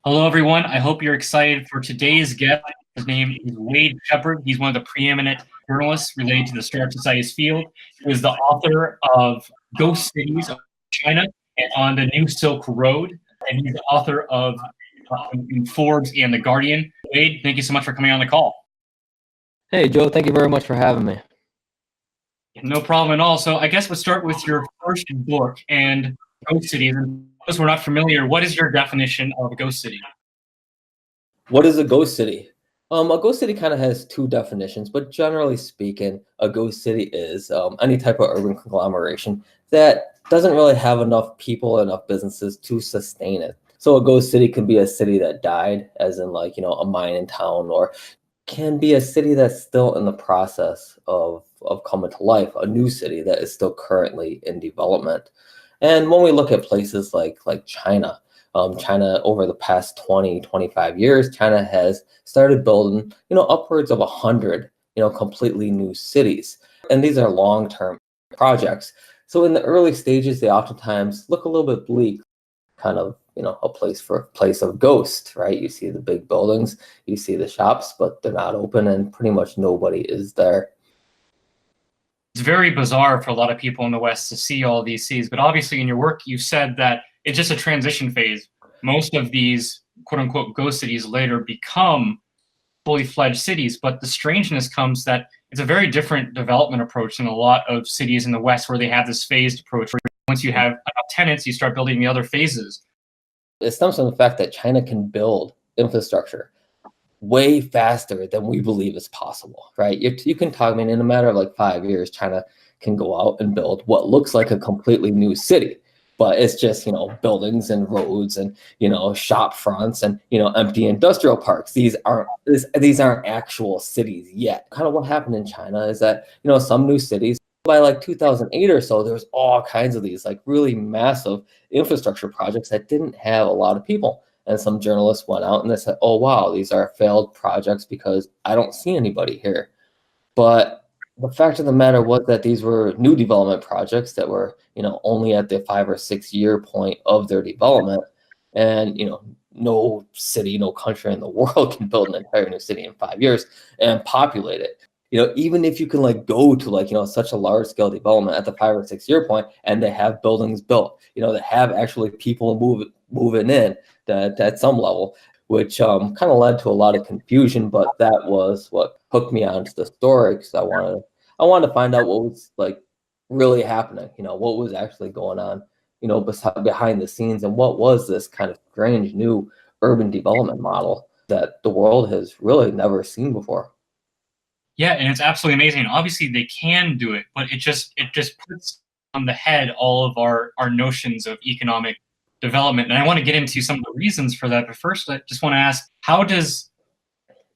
Hello, everyone. I hope you're excited for today's guest. His name is Wade Shepard. He's one of the preeminent journalists related to the Startup Society's field. He is the author of Ghost Cities of China and On the New Silk Road, and he's the author of in Forbes and The Guardian. Wade, thank you so much for coming on the call. Hey, Joe, thank you very much for having me. No problem at all. So I guess we'll start with your first book and Ghost Cities. And for those who are not familiar, what is your definition of a ghost city? What is a ghost city? A ghost city kind of has two definitions, but generally speaking, a ghost city is any type of urban conglomeration that doesn't really have enough people, enough businesses to sustain it. So a ghost city can be a city that died, as in like, a mining town, or can be a city that's still in the process of coming to life, a new city that is still currently in development. And when we look at places like China, China over the past 20, 25 years, China has started building, upwards of 100, completely new cities. And these are long-term projects. So in the early stages, they oftentimes look a little bit bleak, kind of, a place of ghost, right? You see the big buildings, you see the shops, but they're not open and pretty much nobody is there. It's very bizarre for a lot of people in the West to see all these cities, but obviously in your work, you said that it's just a transition phase. Most of these quote unquote ghost cities later become fully fledged cities, but the strangeness comes that it's a very different development approach than a lot of cities in the West where they have this phased approach. Where once you have enough tenants, you start building the other phases. It stems from the fact that China can build infrastructure way faster than we believe is possible, right? You can talk, in a matter of like 5 years, China can go out and build what looks like a completely new city, but it's just, buildings and roads and, shop fronts and, empty industrial parks. These aren't actual cities yet. Kind of what happened in China is that, some new cities, by like 2008 or so, there was all kinds of these like really massive infrastructure projects that didn't have a lot of people. And some journalists went out and they said, oh, wow, these are failed projects because I don't see anybody here. But the fact of the matter was that these were new development projects that were, only at the 5 or 6 year point of their development. And, no city, no country in the world can build an entire new city in 5 years and populate it. Even if you can go to such a large scale development at the 5 or 6 year point and they have buildings built, that have actually people moving in that at some level, which kind of led to a lot of confusion. But that was what hooked me onto the story, because I wanted to find out what was really happening, what was actually going on, behind the scenes, and what was this kind of strange new urban development model that the world has really never seen before. Yeah, and it's absolutely amazing. Obviously, they can do it, but it just puts on the head all of our notions of economic development. And I want to get into some of the reasons for that. But first, I just want to ask, how does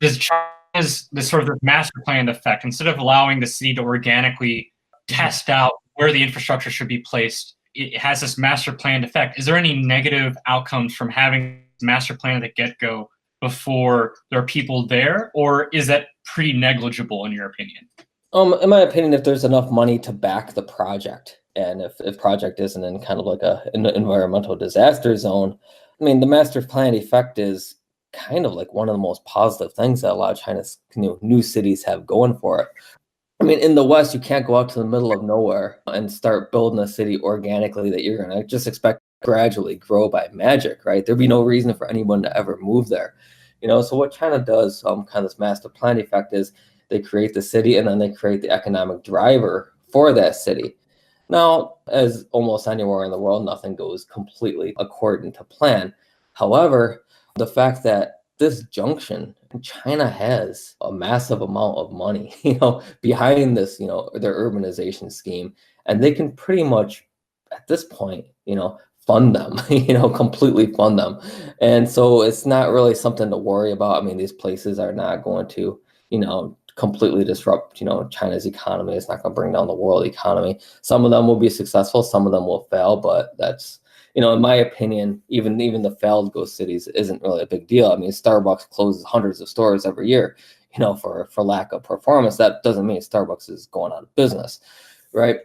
China's this sort of master plan effect, instead of allowing the city to organically test out where the infrastructure should be placed, it has this master planned effect. Is there any negative outcomes from having master plan at the get-go before there are people there, or is that pretty negligible in your opinion? In my opinion, if there's enough money to back the project, and if project isn't in kind of like an environmental disaster zone, the master plan effect is kind of like one of the most positive things that a lot of China's new cities have going for it. In the West, you can't go out to the middle of nowhere and start building a city organically that you're going to just expect gradually grow by magic, right? There'd be no reason for anyone to ever move there. So what China does, kind of this master plan effect, is they create the city and then they create the economic driver for that city. Now, as almost anywhere in the world, nothing goes completely according to plan. However, the fact that this junction, China has a massive amount of money, behind this, their urbanization scheme, and they can pretty much, at this point, fund them, completely fund them. And so it's not really something to worry about. These places are not going to, completely disrupt, China's economy. It's not going to bring down the world economy. Some of them will be successful, some of them will fail, but that's, in my opinion, even the failed ghost cities isn't really a big deal. Starbucks closes hundreds of stores every year, for lack of performance. That doesn't mean Starbucks is going out of business, right?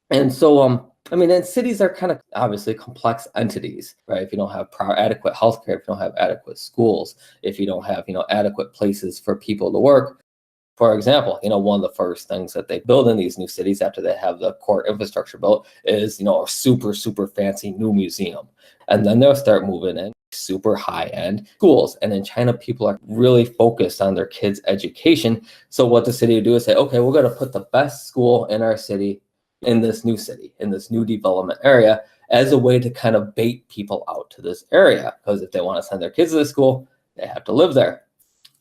And so I mean, and cities are kind of obviously complex entities, right? If you don't have adequate healthcare, if you don't have adequate schools, if you don't have, adequate places for people to work. For example, one of the first things that they build in these new cities after they have the core infrastructure built is, a super, super fancy new museum. And then they'll start moving in super high-end schools. And in China, people are really focused on their kids' education. So what the city will do is say, okay, we're going to put the best school in our city, in this new development area, as a way to kind of bait people out to this area. Because if they want to send their kids to the school, they have to live there.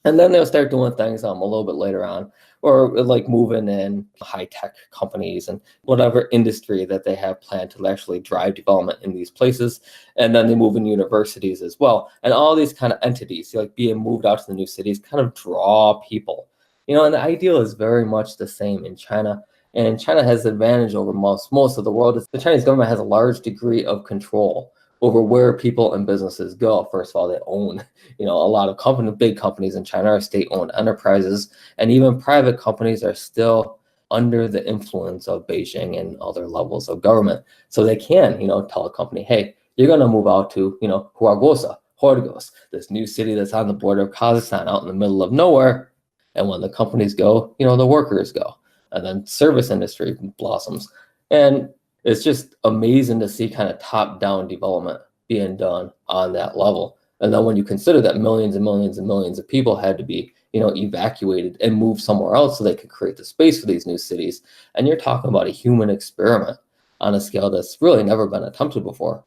And then they'll start doing things a little bit later on, or like moving in high-tech companies and whatever industry that they have planned to actually drive development in these places. And then they move in universities as well. And all these kind of entities, like being moved out to the new cities, kind of draw people. And the ideal is very much the same in China. And China has the advantage over most of the world. The Chinese government has a large degree of control over where people and businesses go. First of all, they own, a lot of big companies in China are state-owned enterprises, and even private companies are still under the influence of Beijing and other levels of government. So they can, tell a company, hey, you're going to move out to, Horgos, this new city that's on the border of Kazakhstan out in the middle of nowhere. And when the companies go, the workers go. And then service industry blossoms. And it's just amazing to see kind of top-down development being done on that level. And then when you consider that millions and millions and millions of people had to be, evacuated and moved somewhere else so they could create the space for these new cities, and you're talking about a human experiment on a scale that's really never been attempted before.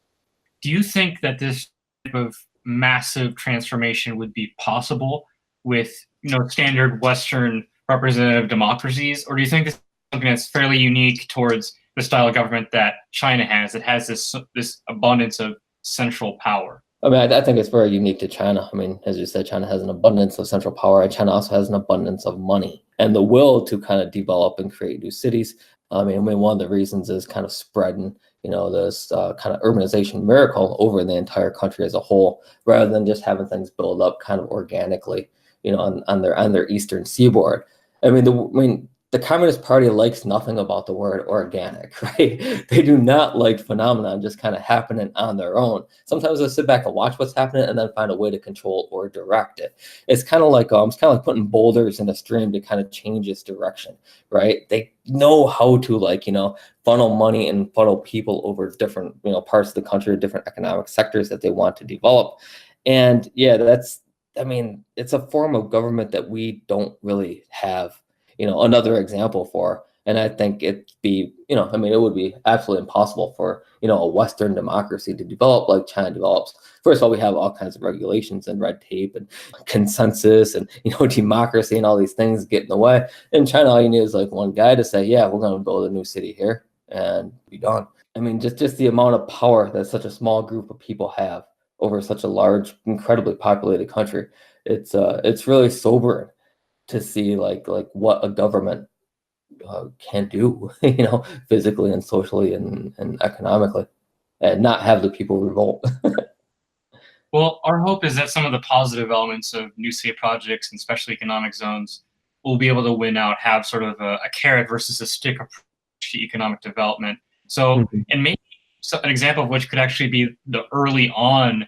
Do you think that this type of massive transformation would be possible with, standard Western representative democracies, or do you think this is something that's fairly unique towards the style of government that China has? It has this abundance of central power. I mean, I think it's very unique to China. I mean, as you said, China has an abundance of central power, and China also has an abundance of money and the will to kind of develop and create new cities. I mean, one of the reasons is kind of spreading, this kind of urbanization miracle over the entire country as a whole, rather than just having things build up kind of organically, on their eastern seaboard. I mean, the Communist Party likes nothing about the word organic, right? They do not like phenomenon just kind of happening on their own. Sometimes they'll sit back and watch what's happening and then find a way to control or direct it. It's kind of like putting boulders in a stream to kind of change its direction, right? They know how to funnel money and funnel people over different parts of the country, different economic sectors that they want to develop. And yeah, it's a form of government that we don't really have another example for. And I think it would be absolutely impossible for, a Western democracy to develop like China develops. First of all, we have all kinds of regulations and red tape and consensus and, democracy and all these things get in the way. In China, all you need is like one guy to say, yeah, we're going to build a new city here and be done. I mean, just the amount of power that such a small group of people have over such a large, incredibly populated country. It's really sobering to see like what a government can do, physically and socially and economically, and not have the people revolt. Well, our hope is that some of the positive elements of new city projects and special economic zones will be able to win out, have sort of a carrot versus a stick approach to economic development. So, and maybe an example of which could actually be the early on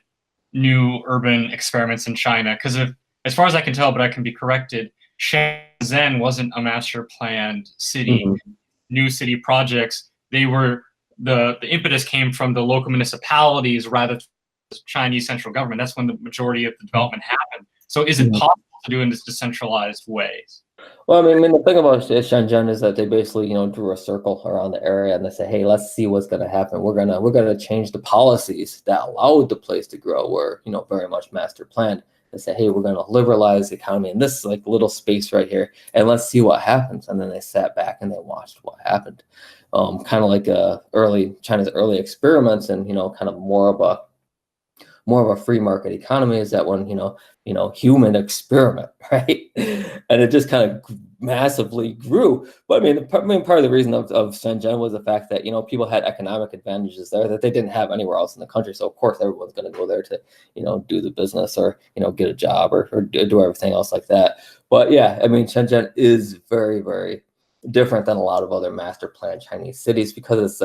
new urban experiments in China. Because as far as I can tell, but I can be corrected, Shenzhen wasn't a master planned city. New city projects, they were the impetus came from the local municipalities rather than the Chinese central government. That's when the majority of the development happened. So is it possible to do in this decentralized ways? Well, I mean, the thing about Shenzhen is that they basically, drew a circle around the area and they say, hey, let's see what's going to happen. We're gonna change the policies that allowed the place to grow, were very much master planned. They say, hey, we're going to liberalize the economy in this like little space right here, and let's see what happens. And then they sat back and they watched what happened, kind of like China's early experiments and kind of more of a free market economy is that one human experiment, right? And it just kind of massively grew. But I mean, part of the reason of Shenzhen was the fact that people had economic advantages there that they didn't have anywhere else in the country. So of course everyone's going to go there to do the business or get a job or do everything else like that. But yeah, I mean, Shenzhen is very, very different than a lot of other master planned Chinese cities because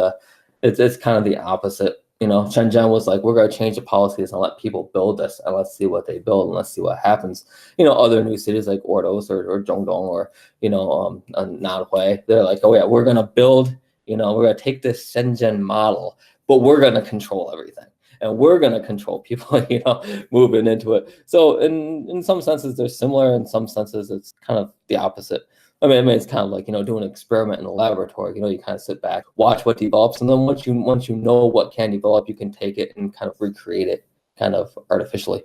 It's kind of the opposite. Shenzhen was like, we're going to change the policies and let people build this, and let's see what they build and let's see what happens. Other new cities like Ordos or Zhongdong or Nanhui, they're like, oh yeah, we're going to build. We're going to take this Shenzhen model, but we're going to control everything. And we're going to control people, moving into it. So in some senses, they're similar. In some senses, it's kind of the opposite. I mean, it's kind of like, doing an experiment in a laboratory. You kind of sit back, watch what develops. And then once you know what can develop, you can take it and kind of recreate it kind of artificially.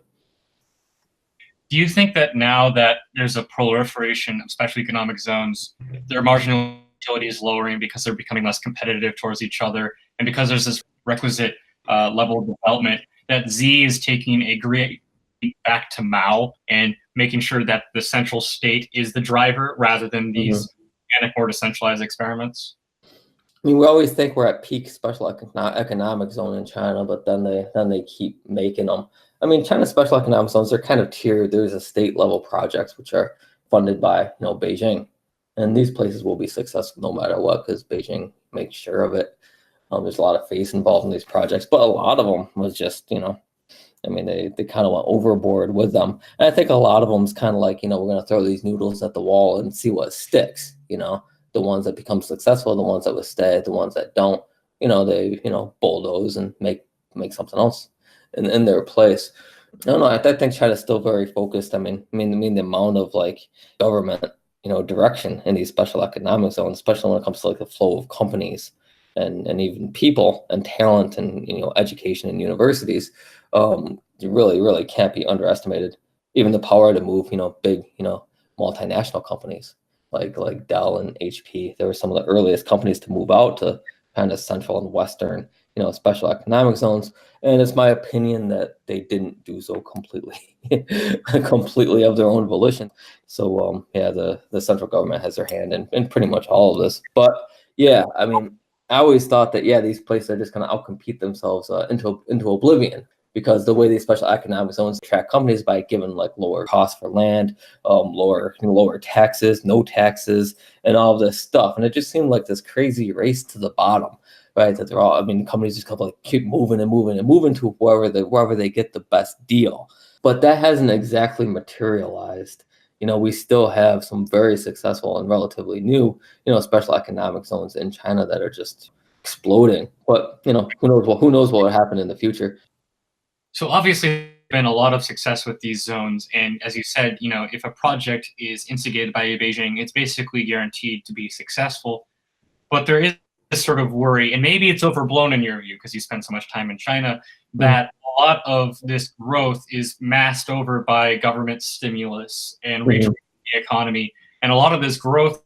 Do you think that now that there's a proliferation of special economic zones, their marginal utility is lowering because they're becoming less competitive towards each other, and because there's this requisite level of development, that Z is taking a great leap back to Mao and making sure that the central state is the driver rather than these organic or decentralized experiments? I mean, we always think we're at peak special economic zone in China, but then they keep making them. I mean, China's special economic zones, they're kind of tiered. There's a state level projects which are funded by Beijing, and these places will be successful no matter what because Beijing makes sure of it. There's a lot of face involved in these projects, but a lot of them was just, I mean, they kind of went overboard with them. And I think a lot of them is kind of like, we're going to throw these noodles at the wall and see what sticks, the ones that become successful, the ones that will stay, the ones that don't, they, bulldoze and make something else in their place. I don't know. I think China's still very focused. I mean, the amount of like government, direction in these special economic zones, especially when it comes to like the flow of companies and even people and talent and education in universities, really can't be underestimated. Even the power to move big multinational companies like Dell and HP. They were some of the earliest companies to move out to kind of central and western special economic zones. And it's my opinion that they didn't do so completely of their own volition. So yeah, the central government has their hand in pretty much all of this. But yeah, I mean, I always thought that, yeah, these places are just going to outcompete themselves into oblivion because the way these special economic zones attract companies by giving like lower costs for land, lower taxes, no taxes, and all of this stuff. And it just seemed like this crazy race to the bottom, right? That they're all, I mean, companies just kind of like keep moving to wherever they get the best deal. But that hasn't exactly materialized. We still have some very successful and relatively new, special economic zones in China that are just exploding. But, who knows what will happen in the future. So obviously, there's been a lot of success with these zones. And as you said, if a project is instigated by Beijing, it's basically guaranteed to be successful. But there is this sort of worry, and maybe it's overblown in your view because you spend so much time in China, that a lot of this growth is masked over by government stimulus and retraining the economy. And a lot of this growth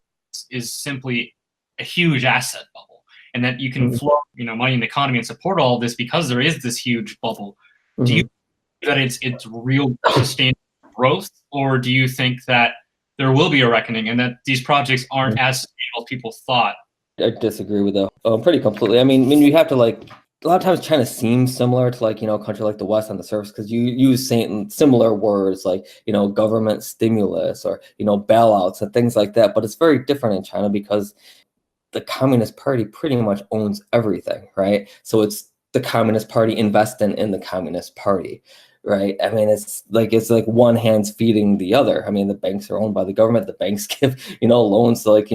is simply a huge asset bubble. And that you can flow money in the economy and support all of this because there is this huge bubble. Do you think that it's real sustainable growth, or do you think that there will be a reckoning and that these projects aren't as sustainable as people thought? I disagree with that pretty completely. I mean, you have to like, a lot of times China seems similar to like, a country like the West on the surface because you use similar words like, government stimulus or, bailouts and things like that. But it's very different in China because the Communist Party pretty much owns everything, right? So it's the Communist Party investing in the Communist Party, right? I mean, it's like one hand's feeding the other. I mean, the banks are owned by the government. The banks give, loans to like,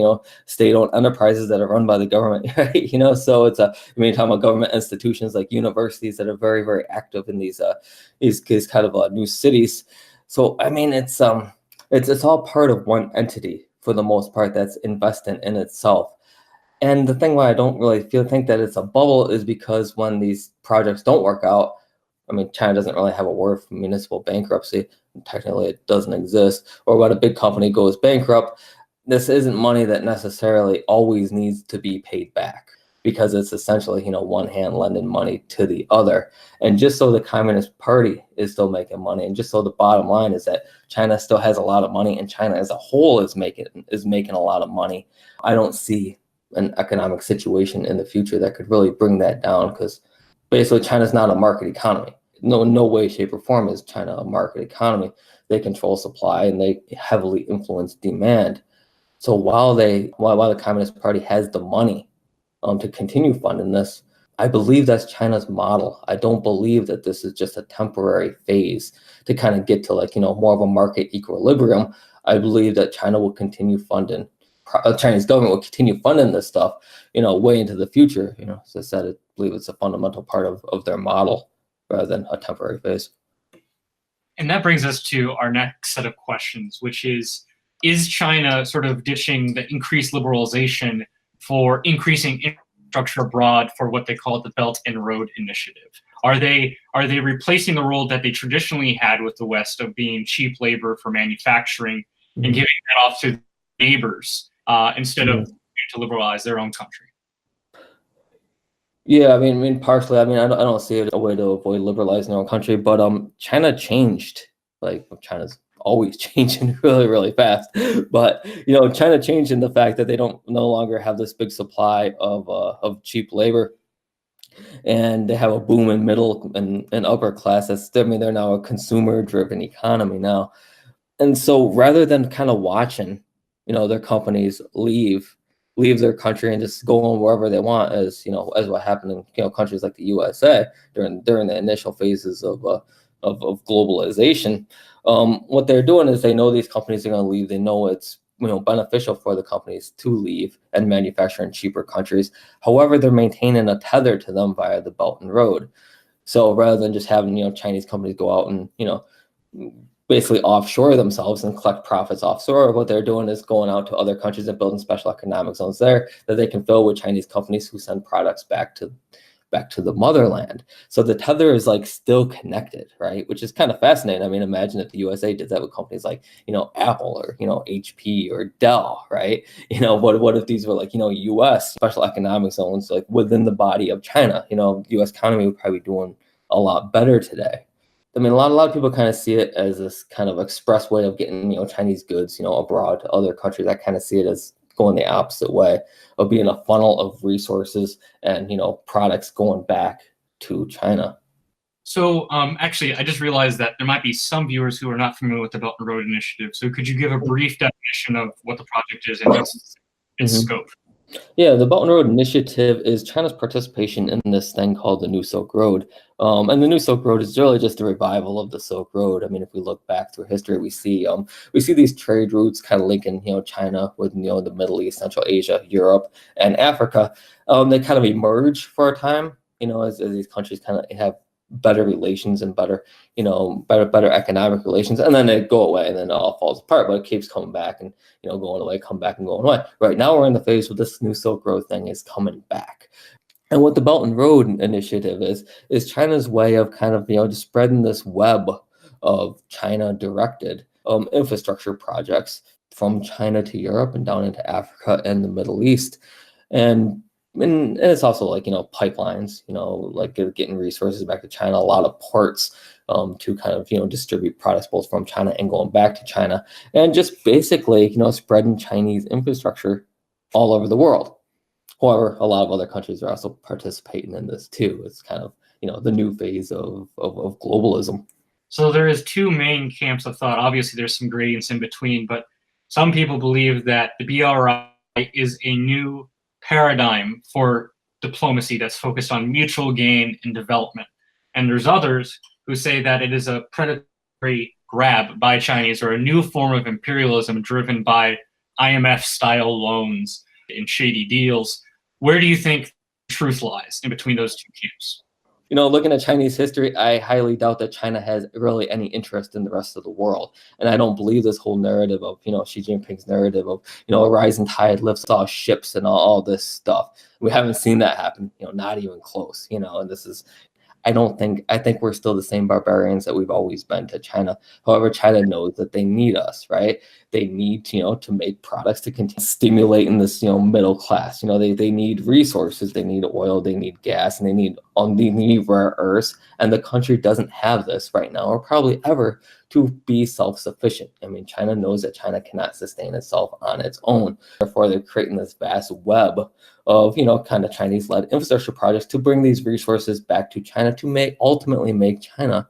state-owned enterprises that are run by the government, right? So it's talking about government institutions like universities that are very, very active in these kind of new cities. So, I mean, it's all part of one entity for the most part that's investing in itself. And the thing why I don't really think that it's a bubble is because when these projects don't work out, I mean, China doesn't really have a word for municipal bankruptcy. Technically, it doesn't exist. Or when a big company goes bankrupt, this isn't money that necessarily always needs to be paid back because it's essentially, one hand lending money to the other. And just so the Communist Party is still making money, and just so the bottom line is that China still has a lot of money, and China as a whole is making a lot of money, I don't see an economic situation in the future that could really bring that down because basically China's not a market economy. No way, shape, or form is China a market economy. They control supply and they heavily influence demand. So while the Communist Party has the money to continue funding this, I believe that's China's model. I don't believe that this is just a temporary phase to kind of get to like, more of a market equilibrium. I believe that China will continue funding, Chinese government will continue funding this stuff, way into the future. As I said, I believe it's a fundamental part of their model rather than a temporary phase. And that brings us to our next set of questions, which is China sort of ditching the increased liberalization for increasing infrastructure abroad for what they call the Belt and Road Initiative? Are they replacing the role that they traditionally had with the West of being cheap labor for manufacturing and giving that off to neighbors instead of to liberalize their own country? Yeah, I mean, partially. I mean, I don't see it a way to avoid liberalizing our own country, but China changed. Like China's always changing really, really fast. But China changed in the fact that they don't no longer have this big supply of cheap labor, and they have a boom in middle and upper class. I mean, they're now a consumer-driven economy now, and so rather than kind of watching, their companies leave their country and just go on wherever they want, as what happened in countries like the USA during the initial phases of globalization. What they're doing is they know these companies are going to leave. They know it's beneficial for the companies to leave and manufacture in cheaper countries. However, they're maintaining a tether to them via the Belt and Road. So rather than just having Chinese companies go out and basically offshore themselves and collect profits offshore, what they're doing is going out to other countries and building special economic zones there that they can fill with Chinese companies who send products back to the motherland. So the tether is like still connected, right? Which is kind of fascinating. I mean, imagine if the USA did that with companies like, Apple or, HP or Dell, right? What if these were like, US special economic zones, like within the body of China? US economy would probably be doing a lot better today. I mean, a lot of people kind of see it as this kind of express way of getting, Chinese goods, abroad to other countries. I kind of see it as going the opposite way of being a funnel of resources and, products going back to China. So actually, I just realized that there might be some viewers who are not familiar with the Belt and Road Initiative. So could you give a brief definition of what the project is and its scope? Yeah, the Belt and Road Initiative is China's participation in this thing called the New Silk Road. And the New Silk Road is really just a revival of the Silk Road. I mean, if we look back through history, we see these trade routes kind of linking, China with, the Middle East, Central Asia, Europe, and Africa. They kind of emerge for a time, as these countries kind of have better relations and better economic relations, and then they go away and then it all falls apart, but it keeps coming back and going away, come back and going away. Right now we're in the phase where this New Silk Road thing is coming back. And what the Belt and Road Initiative is China's way of kind of just spreading this web of China directed infrastructure projects from China to Europe and down into Africa and the Middle East. And it's also like, pipelines, like getting resources back to China, a lot of ports to kind of, distribute products both from China and going back to China, and just basically, spreading Chinese infrastructure all over the world. However, a lot of other countries are also participating in this too. It's kind of, the new phase of globalism. So there is two main camps of thought. Obviously, there's some gradients in between, but some people believe that the BRI is a new paradigm for diplomacy that's focused on mutual gain and development. And there's others who say that it is a predatory grab by Chinese or a new form of imperialism driven by IMF-style loans and shady deals. Where do you think truth lies in between those two camps? Looking at Chinese history, I highly doubt that China has really any interest in the rest of the world. And I don't believe this whole narrative of, Xi Jinping's narrative of, a rising tide lifts all ships and all this stuff. We haven't seen that happen, not even close, and this is, I think we're still the same barbarians that we've always been to China. However, China knows that they need us, right? They need, to make products to continue stimulating this, middle class. They need resources, they need oil, they need gas, and they need rare earths. And the country doesn't have this right now, or probably ever, to be self-sufficient. I mean, China knows that China cannot sustain itself on its own. Therefore, they're creating this vast web of, kind of Chinese-led infrastructure projects to bring these resources back to China to ultimately make China,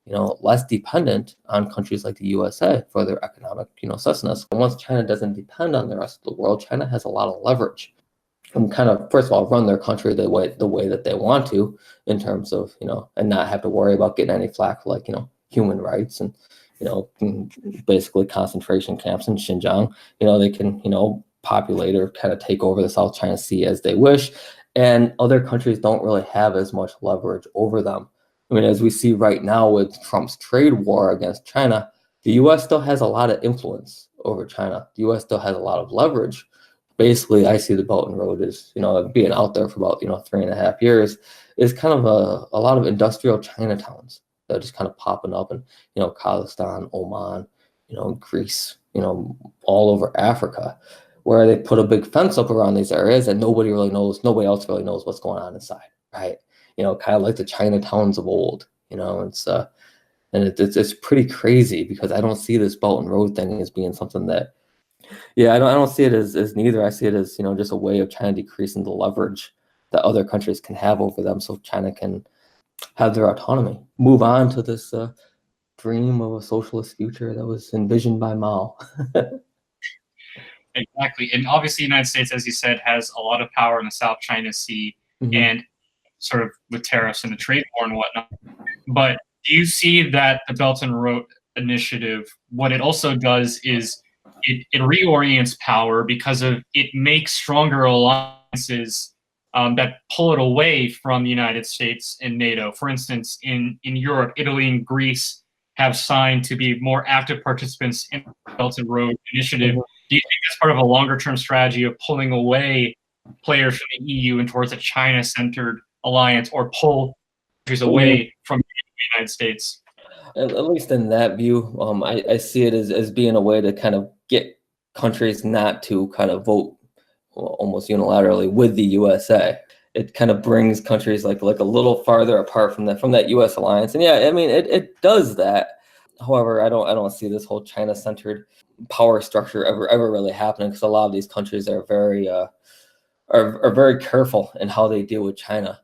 less dependent on countries like the USA for their economic, sustenance. And once China doesn't depend on the rest of the world, China has a lot of leverage. and kind of, first of all, run their country the way that they want to, in terms of, and not have to worry about getting any flack for, like, human rights, and basically concentration camps in Xinjiang. They can populate or kind of take over the South China Sea as they wish, and other countries don't really have as much leverage over them. I mean, as we see right now with Trump's trade war against China, the U.S. still has a lot of influence over China. The U.S. still has a lot of leverage. Basically, I see the Belt and Road as, being out there for about, 3.5 years, is kind of a lot of industrial Chinatowns that are just kind of popping up in, Kazakhstan, Oman, Greece, all over Africa, where they put a big fence up around these areas and nobody else really knows what's going on inside, right? Kind of like the Chinatowns of old, it's pretty crazy, because I don't see this Belt and Road thing as being something that, I don't see it as neither. I see it as, just a way of China decreasing the leverage that other countries can have over them, so China can have their autonomy, move on to this dream of a socialist future that was envisioned by Mao. Exactly. And obviously, the United States, as you said, has a lot of power in the South China Sea, and sort of with tariffs and the trade war and whatnot. But do you see that the Belt and Road Initiative, what it also does is it reorients power, because it makes stronger alliances that pull it away from the United States and NATO. For instance, in Europe, Italy and Greece have signed to be more active participants in the Belt and Road Initiative. Do you think that's part of a longer-term strategy of pulling away players from the EU and towards a China-centered alliance, or pull countries away from the United States? At least in that view, I see it as being a way to kind of get countries not to kind of vote almost unilaterally with the USA. It kind of brings countries like a little farther apart from that U.S. alliance, and I mean it does that. However, I don't see this whole China-centered power structure ever really happening, because a lot of these countries are very very careful in how they deal with China.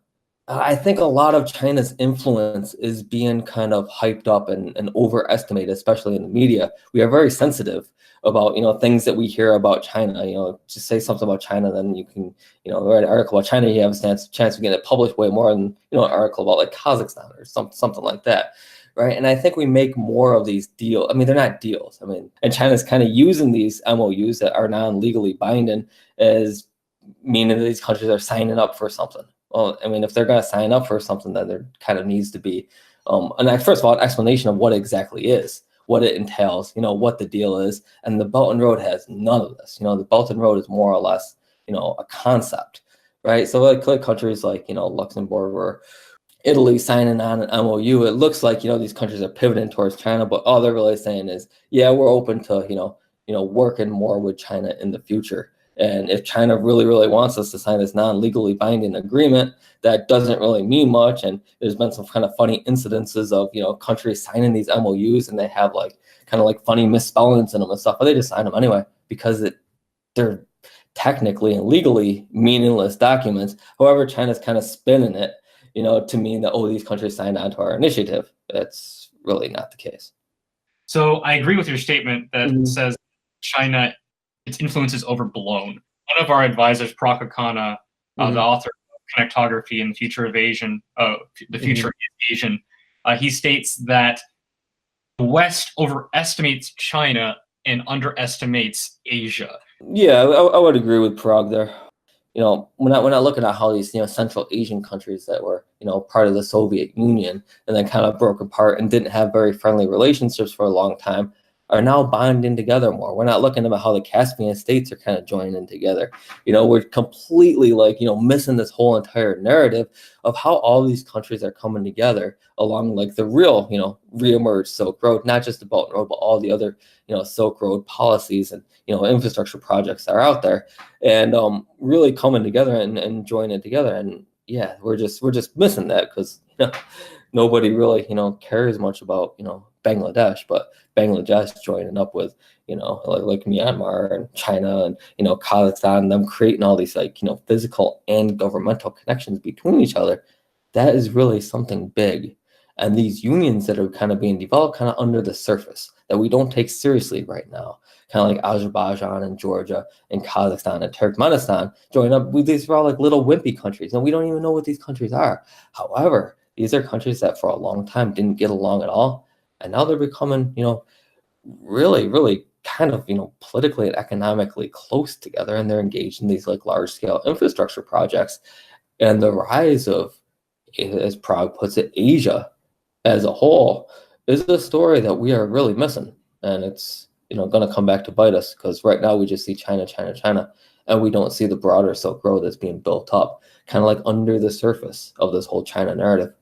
I think a lot of China's influence is being kind of hyped up and overestimated, especially in the media. We are very sensitive about, things that we hear about China. Just say something about China, then you can, write an article about China, you have a chance of getting it published way more than, an article about like Kazakhstan or something like that. Right. And I think we make more of these deals. I mean, they're not deals. I mean, and China's kind of using these MOUs that are non-legally binding as meaning that these countries are signing up for something. Well, I mean, if they're going to sign up for something, then there kind of needs to be, first of all, an explanation of what exactly is, what it entails, what the deal is. And the Belt and Road has none of this. The Belt and Road is more or less, a concept, right? So like countries like, Luxembourg or Italy signing on an MOU, it looks like, these countries are pivoting towards China, but all they're really saying is, we're open to, working more with China in the future. And if China really, really wants us to sign this non-legally binding agreement, that doesn't really mean much. And there's been some kind of funny incidences of, countries signing these MOUs and they have kind of funny misspellings in them and stuff, but they just sign them anyway, because they're technically and legally meaningless documents. However, China's kind of spinning it, to mean that, these countries signed on to our initiative. That's really not the case. So I agree with your statement that says China, its influence is overblown. One of our advisors, Prakha Khanna, the author of Connectography and the Future of Asian, the Future is Asian, he states that the West overestimates China and underestimates Asia. Yeah, I would agree with Prague there. We're not looking at how these, Central Asian countries that were, part of the Soviet Union and then kind of broke apart and didn't have very friendly relationships for a long time are now bonding together more. We're not looking about how the Caspian states are kind of joining together. We're completely missing this whole entire narrative of how all these countries are coming together along the real, reemerged Silk Road, not just the Belt and Road, but all the other, Silk Road policies and, infrastructure projects that are out there, and really coming together and joining together. And we're just missing that, because nobody really cares much about Bangladesh, but Bangladesh joining up with like Myanmar and China and Kazakhstan, them creating all these physical and governmental connections between each other. That is really something big. And these unions that are kind of being developed kind of under the surface, that we don't take seriously right now. Kind of like Azerbaijan and Georgia and Kazakhstan and Turkmenistan joining up. These are all like little wimpy countries, and we don't even know what these countries are. However, these are countries that for a long time didn't get along at all, and now they're becoming, really, really kind of, politically and economically close together, and they're engaged in these like large scale infrastructure projects. And the rise of, as Prague puts it, Asia as a whole is a story that we are really missing. And it's, going to come back to bite us, because right now we just see China, China, China, and we don't see the broader Silk Road that's being built up, kind of like under the surface of this whole China narrative.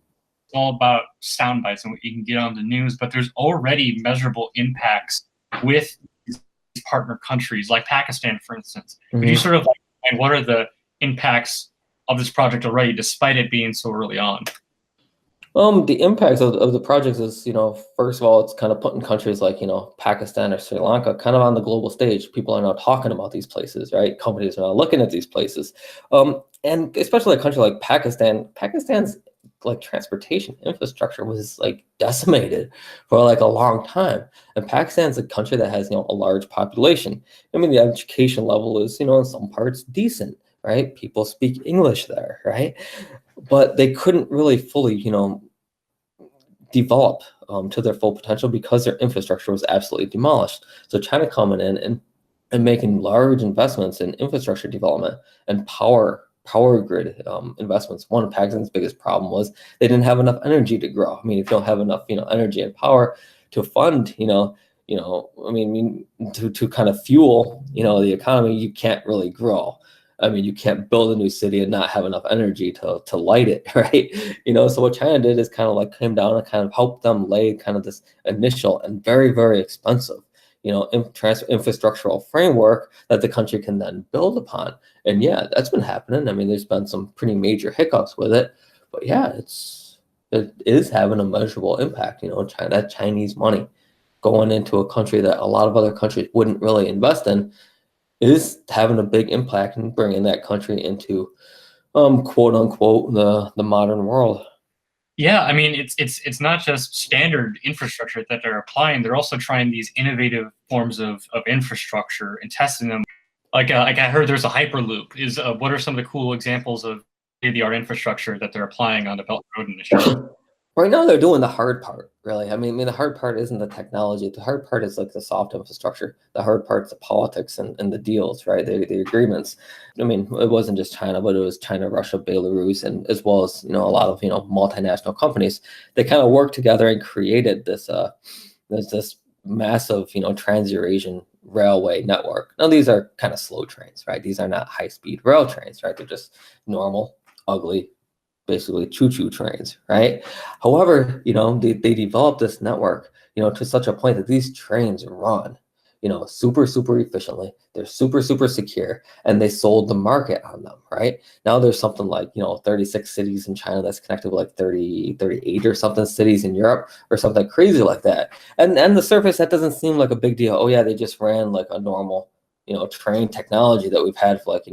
It's all about sound bites and what you can get on the news, but there's already measurable impacts with these partner countries, like Pakistan, for instance. Mm-hmm. Could you sort of and what are the impacts of this project already, despite it being so early on? The impacts of the projects is, first of all, it's kind of putting countries like, Pakistan or Sri Lanka kind of on the global stage. People are now talking about these places, right? Companies are now looking at these places. And especially a country like Pakistan's like transportation infrastructure was like decimated for like a long time. And Pakistan's a country that has, a large population. I mean, the education level is, in some parts decent, right? People speak English there, right? But they couldn't really fully, develop to their full potential because their infrastructure was absolutely demolished. So China coming in and making large investments in infrastructure development and power grid investments. One of Pakistan's biggest problem was they didn't have enough energy to grow. I mean, if you don't have enough, energy and power to fund, to kind of fuel, the economy, you can't really grow. I mean, you can't build a new city and not have enough energy to light it, right? So what China did is kind of like came down and kind of helped them lay kind of this initial and very, very expensive, infrastructural framework that the country can then build upon. And yeah, that's been happening. I mean, there's been some pretty major hiccups with it, but yeah, it is having a measurable impact. That Chinese money going into a country that a lot of other countries wouldn't really invest in is having a big impact and bringing that country into, quote unquote, the modern world. Yeah, I mean, it's not just standard infrastructure that they're applying. They're also trying these innovative forms of infrastructure and testing them. Like I heard there's a Hyperloop. What are some of the cool examples of state-of-the-art infrastructure that they're applying on the Belt and Road Initiative? Right now, they're doing the hard part, really. I mean, the hard part isn't the technology. The hard part is like the soft infrastructure. The hard part's the politics and the deals, right? The agreements. I mean, it wasn't just China, but it was China, Russia, Belarus, and as well as, a lot of, multinational companies. They kind of worked together and created this massive, Trans-Eurasian railway network. Now, these are kind of slow trains, right? These are not high-speed rail trains, right? They're just normal, ugly, basically choo-choo trains, right? However, they developed this network, to such a point that these trains run, super, super efficiently. They're super, super secure, and they sold the market on them, right? Now there's something like, 36 cities in China that's connected with like 38 or something cities in Europe or something crazy like that. And the surface, that doesn't seem like a big deal. Oh yeah, they just ran like a normal, train technology that we've had for like,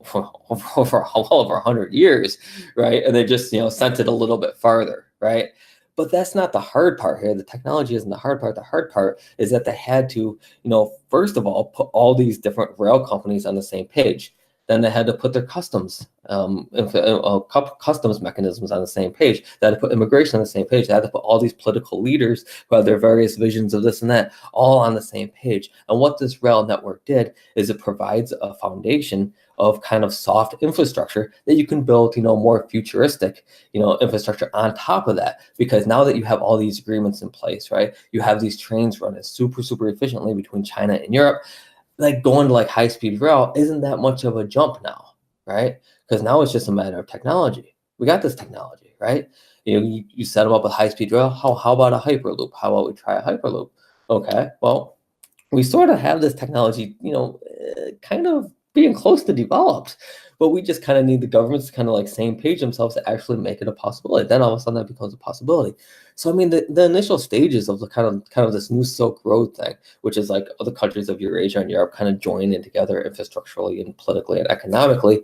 for well over 100 years, right? And they just, sent it a little bit farther, right? But that's not the hard part here. The technology isn't the hard part. The hard part is that they had to, first of all, put all these different rail companies on the same page. Then they had to put their customs mechanisms on the same page. They had to put immigration on the same page. They had to put all these political leaders who had their various visions of this and that all on the same page. And what this rail network did is it provides a foundation of kind of soft infrastructure that you can build, more futuristic, infrastructure on top of that. Because now that you have all these agreements in place, right, you have these trains running super, super efficiently between China and Europe. Like going to like high-speed rail isn't that much of a jump now, right? Because now it's just a matter of technology. We got this technology, right? You set them up with high-speed rail. How about a hyperloop? How about we try a hyperloop? Okay, well, we sort of have this technology, kind of being close to developed, but we just kind of need the governments to kind of like same page themselves to actually make it a possibility. Then all of a sudden that becomes a possibility. So I mean, the initial stages of the kind of this new Silk Road thing, which is like other countries of Eurasia and Europe kind of joining together infrastructurally and politically and economically,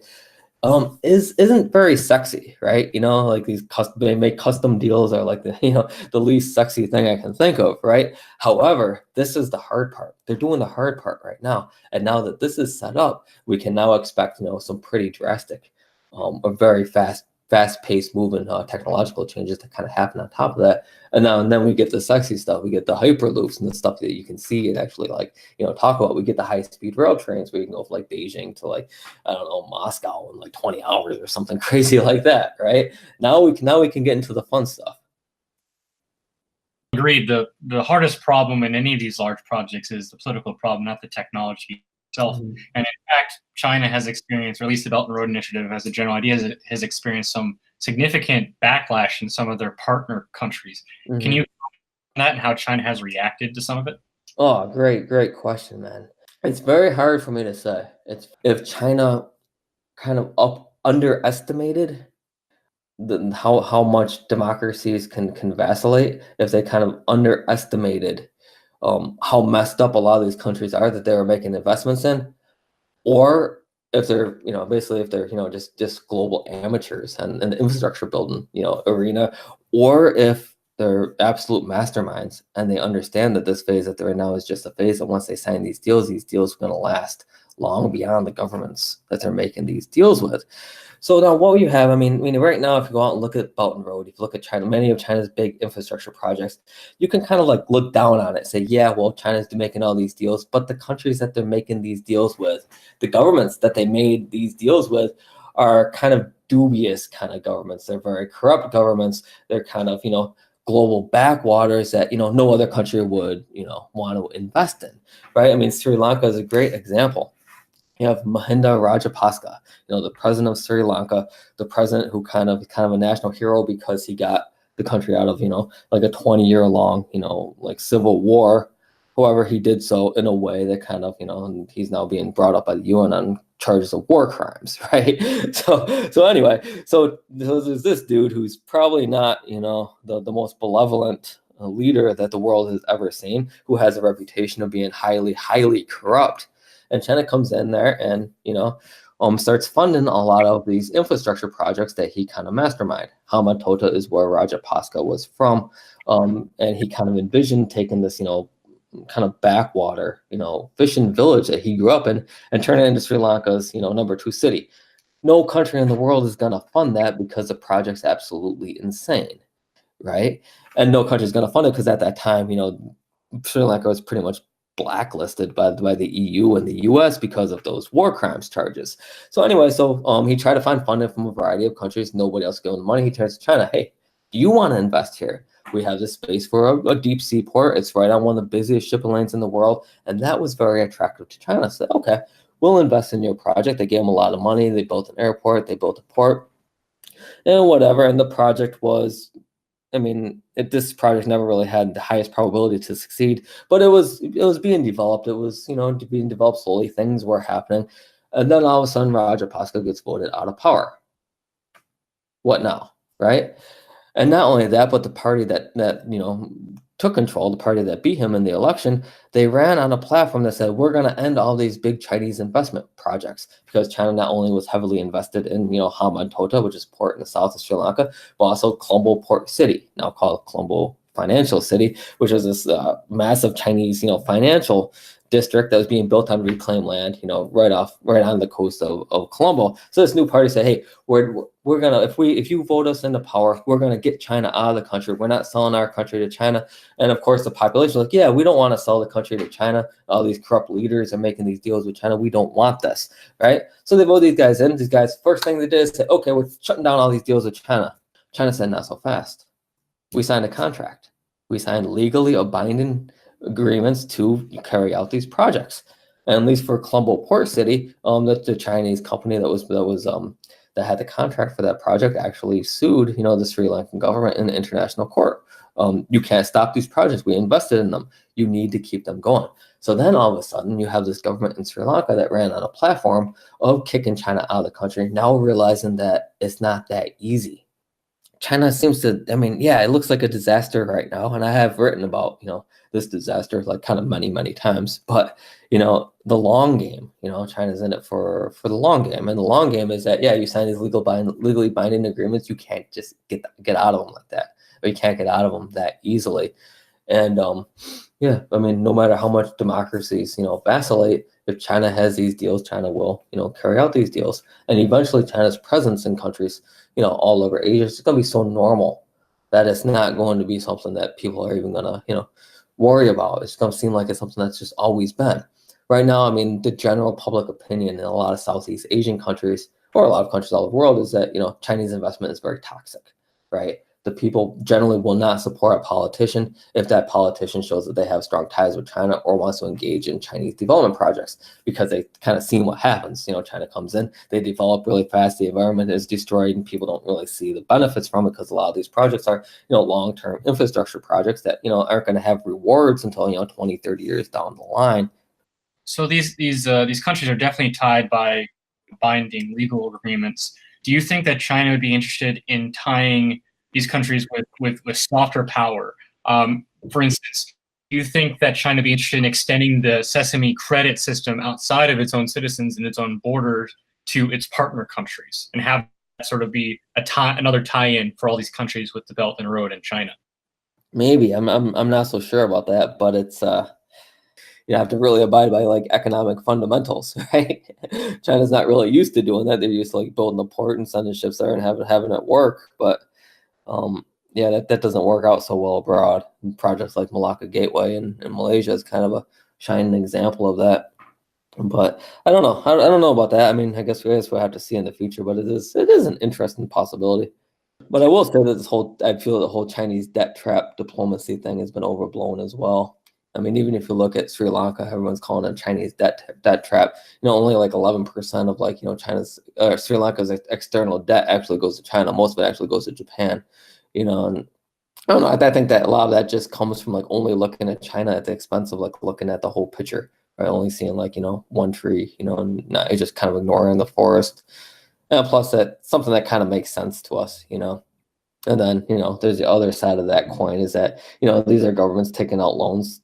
Isn't very sexy, right? You know, like these they make custom deals are like the the least sexy thing I can think of, right? However, this is the hard part. They're doing the hard part right now, and now that this is set up, we can now expect some pretty drastic, a very fast-paced moving technological changes to kind of happen on top of that. And then we get the sexy stuff. We get the hyperloops and the stuff that you can see and actually like talk about. We get the high-speed rail trains where you can go from like Beijing to like I don't know, Moscow in like 20 hours or something crazy like that, right? Now we can get into the fun stuff. Agreed. The hardest problem in any of these large projects is the political problem, not the technology itself. Mhm. And in fact, China has experienced, or at least the Belt and Road Initiative, as a general idea, has experienced some significant backlash in some of their partner countries. Can Mhm. you comment on that and how China has reacted to some of it? Oh, great question, man. It's very hard for me to say. It's if China kind of underestimated how much democracies can vacillate, if they kind of underestimated how messed up a lot of these countries are that they were making investments in, or if they're basically if they're just global amateurs and the infrastructure building arena, or if they're absolute masterminds and they understand that this phase that they're in now is just a phase that once they sign these deals are going to last long beyond the governments that they're making these deals with. So now what you have, I mean, right now, if you go out and look at Belt and Road, if you look at China, many of China's big infrastructure projects, you can kind of like look down on it, say, yeah, well, China's making all these deals, but the countries that they're making these deals with, the governments that they made these deals with, are kind of dubious kind of governments. They're very corrupt governments. They're kind of global backwaters that no other country would want to invest in, right? I mean, Sri Lanka is a great example. You have Mahinda Rajapaksa, the president of Sri Lanka, the president who kind of a national hero because he got the country out of like a 20-year long like civil war. However, he did so in a way that kind of and he's now being brought up by the UN on charges of war crimes, right? So anyway, so there's this dude who's probably not the most benevolent leader that the world has ever seen, who has a reputation of being highly corrupt. And China comes in there and starts funding a lot of these infrastructure projects that he kind of mastermind. Hamatota is where Rajapaksa was from, and he kind of envisioned taking this kind of backwater fishing village that he grew up in and turn it into Sri Lanka's #2 city. No country in the world is going to fund that because the project's absolutely insane, right? And no country is going to fund it because at that time Sri Lanka was pretty much blacklisted by the EU and the US because of those war crimes charges. So anyway, he tried to find funding from a variety of countries. Nobody else gave him the money. He turns to China. Hey, do you want to invest here? We have this space for a deep sea port. It's right on one of the busiest shipping lanes in the world. And that was very attractive to China. So, okay, we'll invest in your project. They gave him a lot of money. They built an airport. They built a port and whatever. And the project was this project never really had the highest probability to succeed, but it was being developed. It was being developed slowly. Things were happening, and then all of a sudden, Rajapaksa gets voted out of power. What now, right? And not only that, but the party that took control, the party that beat him in the election, they ran on a platform that said we're going to end all these big Chinese investment projects because China not only was heavily invested in Hambantota, which is port in the south of Sri Lanka, but also Colombo Port City, now called Colombo Financial City, which is this massive Chinese financial district that was being built on reclaimed land, right on the coast of Colombo. So this new party said, hey, we're gonna if you vote us into power, we're gonna get China out of the country. We're not selling our country to China. And of course, the population was like, yeah, we don't want to sell the country to China. All these corrupt leaders are making these deals with China. We don't want this, right? So they voted these guys in. These guys, first thing they did is say, okay, we're shutting down all these deals with China. China said, not so fast. We signed a contract. We signed legally binding agreements to carry out these projects. And at least for Colombo Port City, the Chinese company that had the contract for that project actually sued, the Sri Lankan government in the international court. You can't stop these projects. We invested in them. You need to keep them going. So then all of a sudden you have this government in Sri Lanka that ran on a platform of kicking China out of the country, now realizing that it's not that easy China seems to, I mean, yeah, it looks like a disaster right now. And I have written about, this disaster like kind of many, many times. But, the long game, China's in it for the long game. And the long game is that, yeah, you sign these legally binding agreements. You can't just get out of them like that. Or you can't get out of them that easily. And yeah, I mean, no matter how much democracies, vacillate, if China has these deals, China will, carry out these deals. And eventually China's presence in countries, all over Asia, it's going to be so normal that it's not going to be something that people are even going to, worry about. It's going to seem like it's something that's just always been. Right now, I mean, the general public opinion in a lot of Southeast Asian countries, or a lot of countries all over the world, is that, Chinese investment is very toxic, right? The people generally will not support a politician if that politician shows that they have strong ties with China or wants to engage in Chinese development projects, because they kind of seen what happens. China comes in, they develop really fast, the environment is destroyed, and people don't really see the benefits from it, because a lot of these projects are, long-term infrastructure projects that, aren't going to have rewards until, 20, 30 years down the line. So these countries are definitely tied by binding legal agreements. Do you think that China would be interested in tying these countries with softer power? For instance, do you think that China would be interested in extending the Sesame credit system outside of its own citizens and its own borders to its partner countries, and have that sort of be another tie-in for all these countries with the Belt and Road and China? Maybe I'm not so sure about that, but it's you have to really abide by like economic fundamentals, right? China's not really used to doing that. They're used to like building a port and sending ships there and having it work. But yeah, that doesn't work out so well abroad. And projects like Malacca Gateway in Malaysia is kind of a shining example of that. But I don't know. I don't know about that. I mean, I guess we'll have to see in the future. But it is an interesting possibility. But I will say that I feel the whole Chinese debt trap diplomacy thing has been overblown as well. I mean, even if you look at Sri Lanka, everyone's calling it a Chinese debt trap. Only like 11% of like, China's Sri Lanka's external debt actually goes to China. Most of it actually goes to Japan. And I don't know. I think that a lot of that just comes from like only looking at China at the expense of like looking at the whole picture, right? Only seeing like, one tree, and not just kind of ignoring the forest. And plus that something that kind of makes sense to us, And then, there's the other side of that coin is that, these are governments taking out loans